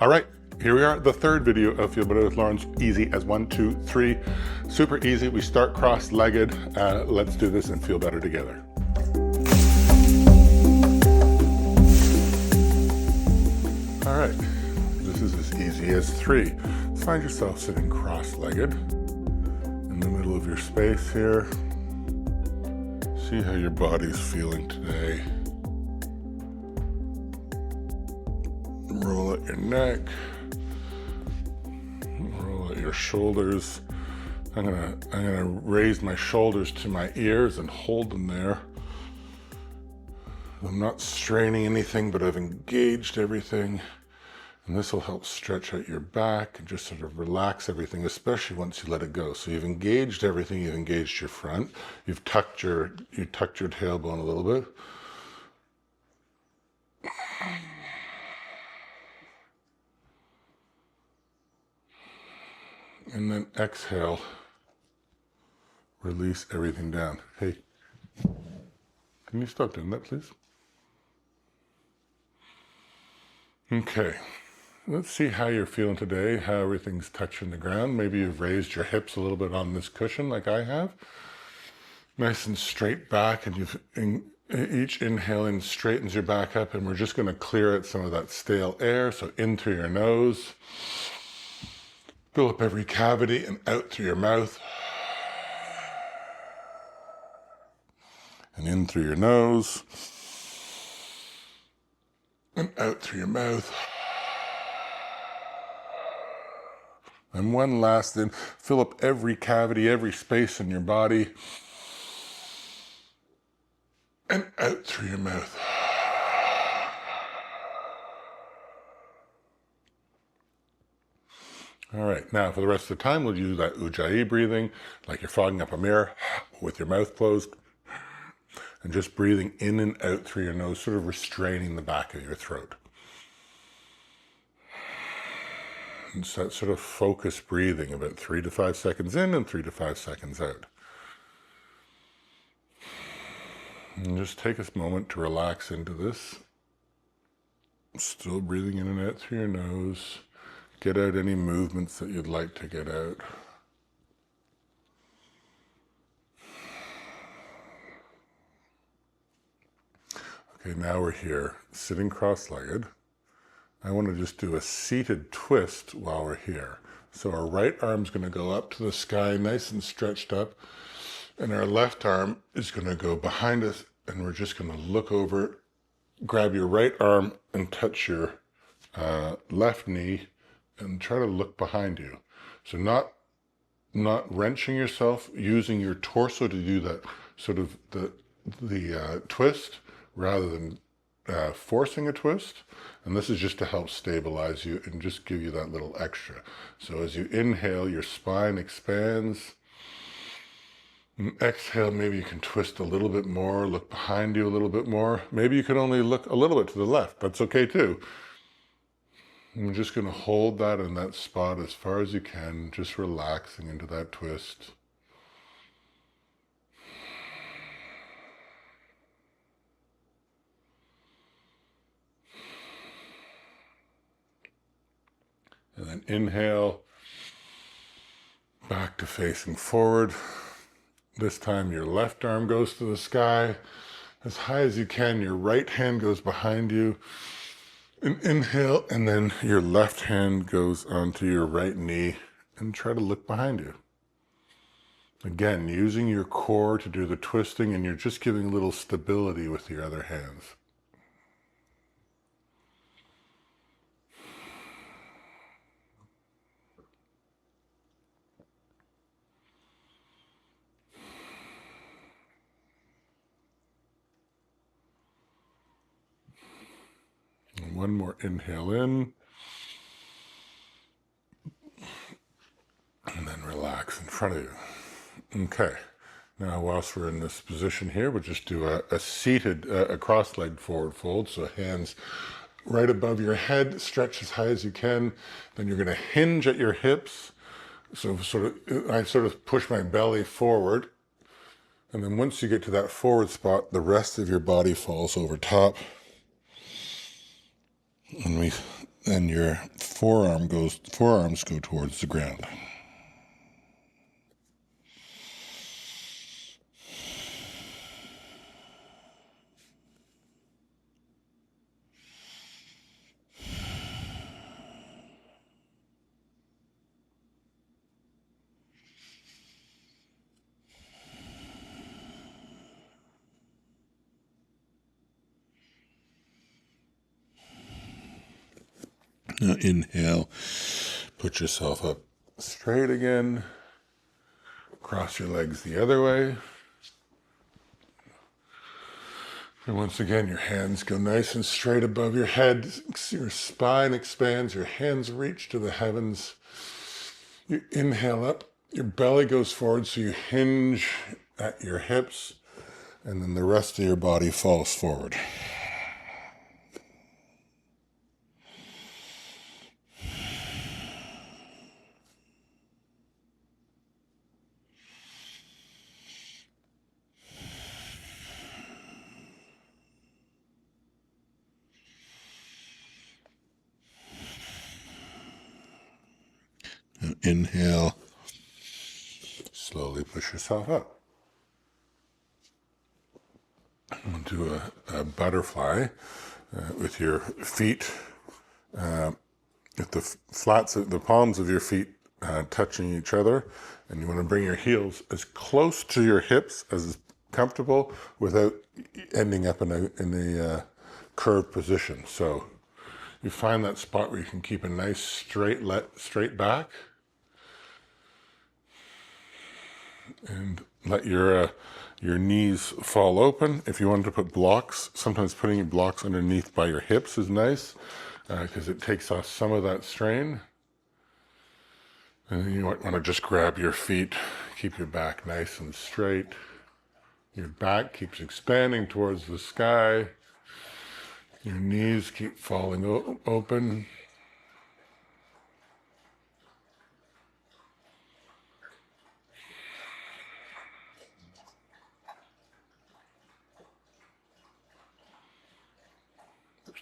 All right, here we are, the third video of Feel Better with Lauren's easy as 1, 2, 3. Super easy. We start cross-legged. Let's do this and feel better together. All right, this is as easy as 3. Find yourself sitting cross-legged in the middle of your space here. See how your body's feeling today. Roll out your neck, roll out your shoulders. I'm gonna raise my shoulders to my ears and hold them there. I'm not straining anything, but I've engaged everything. And this will help stretch out your back and just sort of relax everything, especially once you let it go. So you've engaged everything, you've engaged your front, you tucked your tailbone a little bit. And then exhale, release everything down. Hey, can you stop doing that, please? Okay, let's see how you're feeling today, how everything's touching the ground. Maybe you've raised your hips a little bit on this cushion like I have. Nice and straight back, and each inhaling straightens your back up, and we're just gonna clear out some of that stale air. So in through your nose. Fill up every cavity and out through your mouth. And in through your nose. And out through your mouth. And one last in. Fill up every cavity, every space in your body. And out through your mouth. All right, now for the rest of the time, we'll use that Ujjayi breathing, like you're fogging up a mirror with your mouth closed, and just breathing in and out through your nose, sort of restraining the back of your throat. And so that sort of focused breathing, about 3 to 5 seconds in and 3 to 5 seconds out. And just take a moment to relax into this. Still breathing in and out through your nose. Get out any movements that you'd like to get out. Okay, now we're here, sitting cross-legged. I want to just do a seated twist while we're here. So our right arm's going to go up to the sky, nice and stretched up, and our left arm is going to go behind us, and we're just going to look over, grab your right arm and touch your left knee, and try to look behind you. So not wrenching yourself, using your torso to do that sort of the twist rather than forcing a twist. And this is just to help stabilize you and just give you that little extra. So as you inhale, your spine expands. And exhale, maybe you can twist a little bit more, look behind you a little bit more. Maybe you can only look a little bit to the left. That's okay too. I'm just going to hold that in that spot as far as you can, just relaxing into that twist. And then inhale, back to facing forward. This time your left arm goes to the sky. As high as you can, your right hand goes behind you. And inhale, and then your left hand goes onto your right knee, and try to look behind you. Again, using your core to do the twisting, and you're just giving a little stability with your other hands. And one more inhale in. And then relax in front of you. Okay. Now, whilst we're in this position here, we'll just do a seated, a cross-legged forward fold. So hands right above your head, stretch as high as you can. Then you're going to hinge at your hips. So I sort of push my belly forward. And then once you get to that forward spot, the rest of your body falls over top. And your forearms go towards the ground. Now inhale, put yourself up straight again. Cross your legs the other way. And once again, your hands go nice and straight above your head. Your spine expands, your hands reach to the heavens. You inhale up, your belly goes forward, so you hinge at your hips, and then the rest of your body falls forward. Now inhale, slowly push yourself up. We'll do a butterfly with your feet, with the palms of your feet touching each other, and you want to bring your heels as close to your hips as is comfortable without ending up in a curved position. So you find that spot where you can keep a nice straight back, and let your knees fall open. If you want to put blocks, sometimes putting your blocks underneath by your hips is nice because it takes off some of that strain. And then you might want to just grab your feet, keep your back nice and straight. Your back keeps expanding towards the sky. Your knees keep falling open.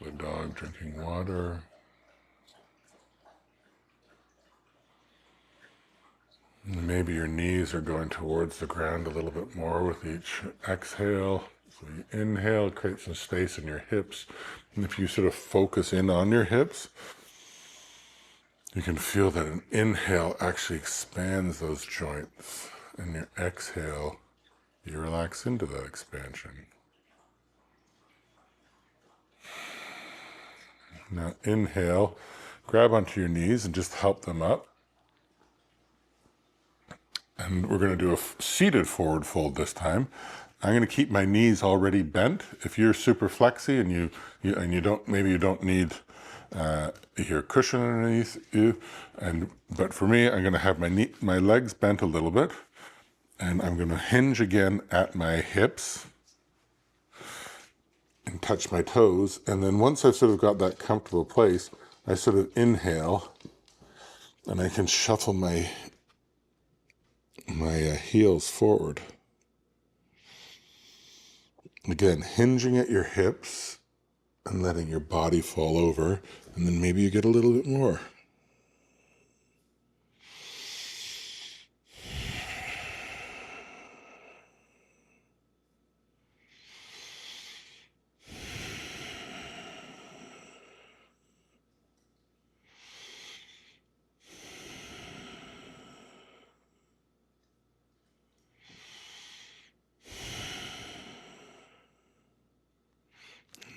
The dog drinking water. And maybe your knees are going towards the ground a little bit more with each exhale. So you inhale, create some space in your hips. And if you sort of focus in on your hips, you can feel that an inhale actually expands those joints. And your exhale, you relax into that expansion. Now inhale, grab onto your knees and just help them up. And we're going to do a seated forward fold this time. I'm going to keep my knees already bent. If you're super flexy and you don't need your cushion underneath you, but for me, I'm going to have my legs bent a little bit, and I'm going to hinge again at my hips and touch my toes. And then once I've sort of got that comfortable place, I sort of inhale, and I can shuffle my heels forward. Again, hinging at your hips and letting your body fall over, and then maybe you get a little bit more.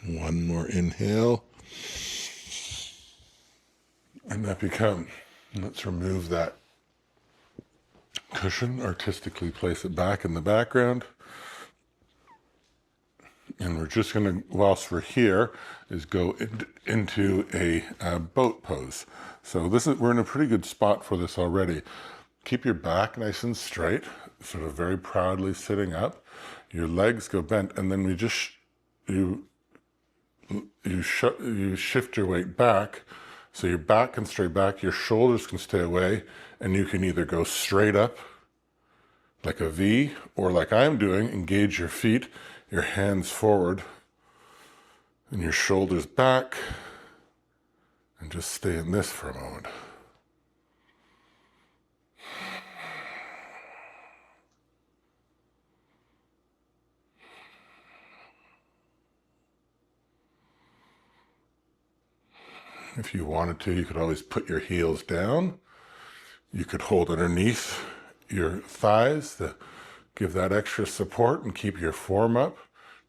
One more inhale. And let's remove that cushion, artistically place it back in the background. And we're just going to, whilst we're here, is go into a boat pose. So we're in a pretty good spot for this already. Keep your back nice and straight, sort of very proudly sitting up. Your legs go bent, and then you shift your weight back, so your back can stay back, your shoulders can stay away, and you can either go straight up like a V, or like I'm doing, engage your feet, your hands forward, and your shoulders back, And just stay in this for a moment. If you wanted to, you could always put your heels down. You could hold underneath your thighs to give that extra support and keep your form up.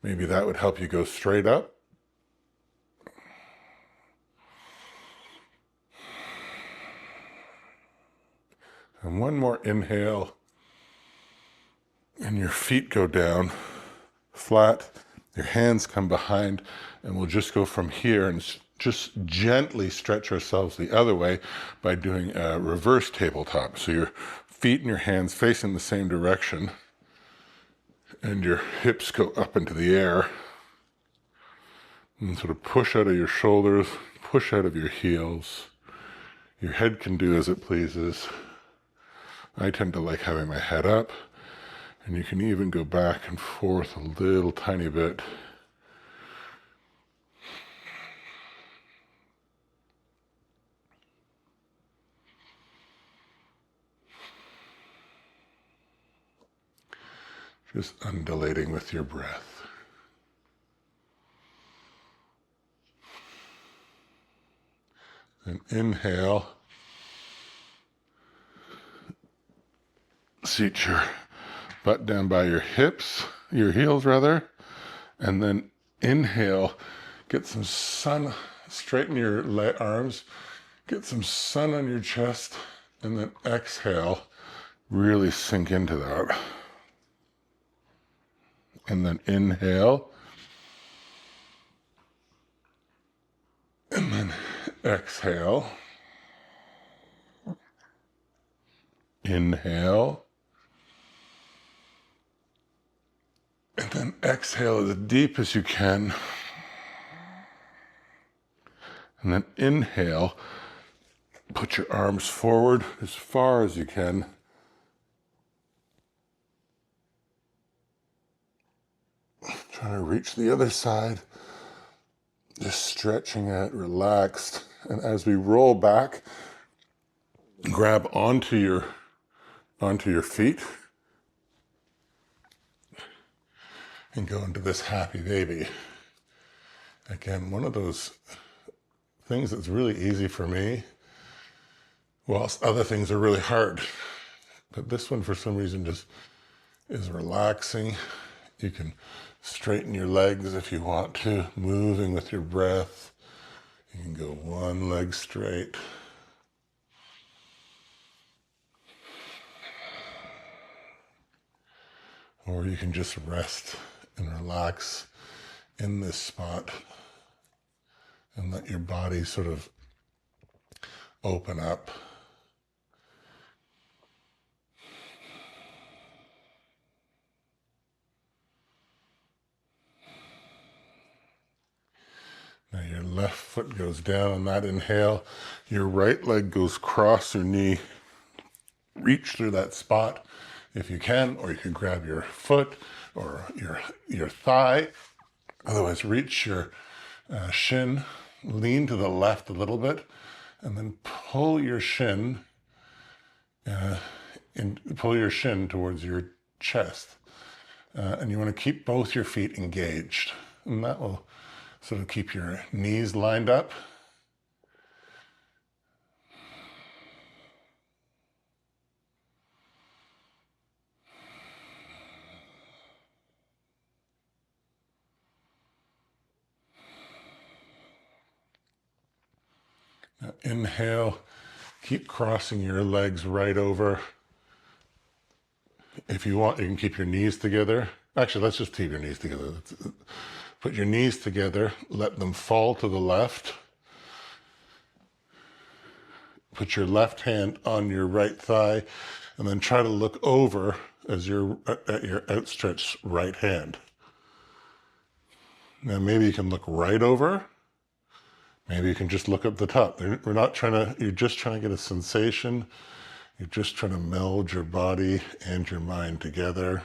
Maybe that would help you go straight up. And one more inhale, and your feet go down flat, your hands come behind, and we'll just go from here and just gently stretch ourselves the other way by doing a reverse tabletop. So your feet and your hands facing the same direction, and your hips go up into the air, and sort of push out of your shoulders, push out of your heels. Your head can do as it pleases. I tend to like having my head up, and you can even go back and forth a little tiny bit. Just undulating with your breath. And inhale. Seat your butt down by your hips, your heels rather, and then inhale, get some sun, straighten your arms, get some sun on your chest, and then exhale, really sink into that. And then inhale, and then exhale, inhale, and then exhale as deep as you can. And then inhale, put your arms forward as far as you can. Trying to reach the other side. Just stretching it, relaxed. And as we roll back, grab onto your feet and go into this happy baby. Again, one of those things that's really easy for me, whilst other things are really hard. But this one, for some reason, just is relaxing. You can straighten your legs if you want to, moving with your breath. You can go one leg straight. Or you can just rest and relax in this spot and let your body sort of open up. Now your left foot goes down on that inhale. Your right leg goes cross your knee. Reach through that spot if you can, or you can grab your foot or your thigh. Otherwise, reach your shin, lean to the left a little bit, and then pull your shin towards your chest. And you want to keep both your feet engaged, and that will sort of keep your knees lined up. Now inhale, keep crossing your legs right over. If you want, you can keep your knees together. Actually, let's just keep your knees together. Put your knees together, let them fall to the left. Put your left hand on your right thigh, and then try to look over as you're at your outstretched right hand. Now maybe you can look right over. Maybe you can just look up the top. We're not trying to, you're just trying to get a sensation. You're just trying to meld your body and your mind together.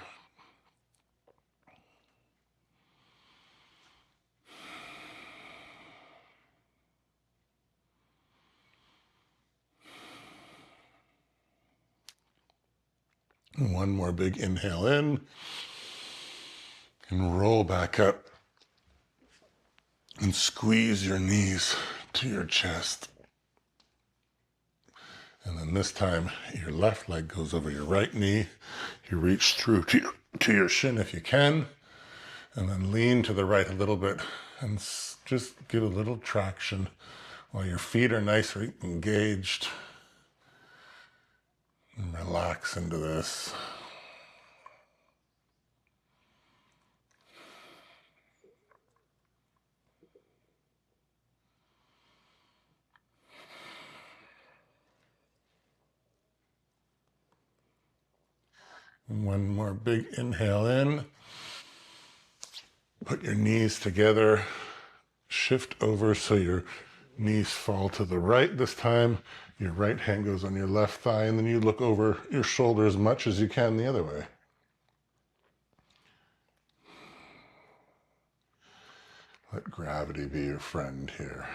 And one more big inhale in, and roll back up and squeeze your knees to your chest. And then this time, your left leg goes over your right knee. You reach through to your shin if you can, and then lean to the right a little bit and just get a little traction while your feet are nicely engaged. And relax into this. And one more big inhale in. Put your knees together. Shift over so your knees fall to the right this time. Your right hand goes on your left thigh, and then you look over your shoulder as much as you can the other way. Let gravity be your friend here.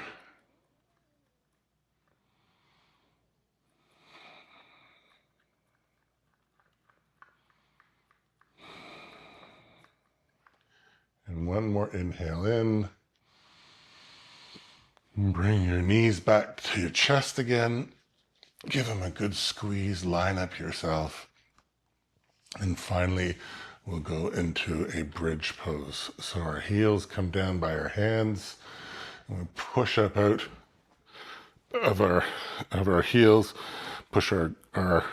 And one more inhale in. Bring your knees back to your chest again. Give them a good squeeze. Line up yourself. And finally, we'll go into a bridge pose. So our heels come down by our hands. And we push up out of our heels. Push our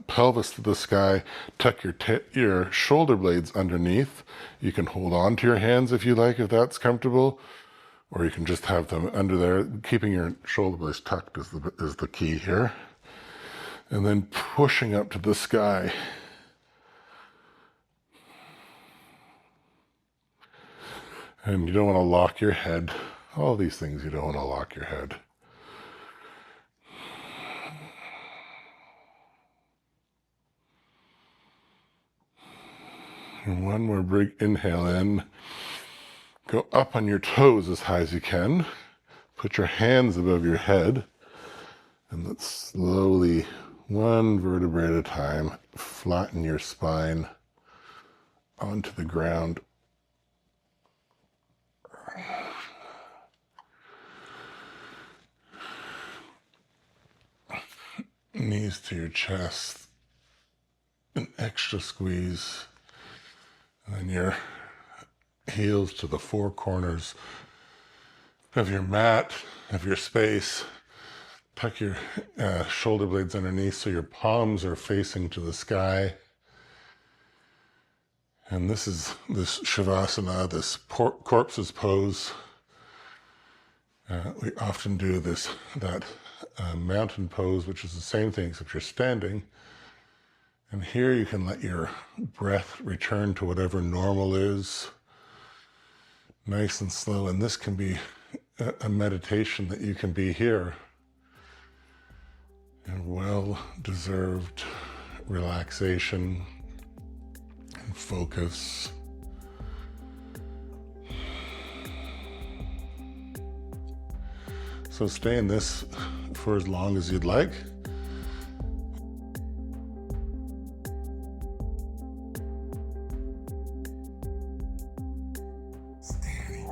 pelvis to the sky. Tuck your shoulder blades underneath. You can hold on to your hands if you like, if that's comfortable, or you can just have them under there. Keeping your shoulder blades tucked is the key here. And then pushing up to the sky. And you don't want to lock your head. All these things, you don't want to lock your head. And one more big inhale in. Go up on your toes as high as you can. Put your hands above your head. And let's slowly, one vertebrae at a time, flatten your spine onto the ground. Knees to your chest. An extra squeeze. And then your heels to the four corners of your mat, of your space. Tuck your shoulder blades underneath so your palms are facing to the sky. And this is this Shavasana, this corpse's pose. We often do that mountain pose, which is the same thing except you're standing. And here you can let your breath return to whatever normal is, nice and slow. And this can be a meditation that you can be here. And well-deserved relaxation and focus. So stay in this for as long as you'd like. Standing.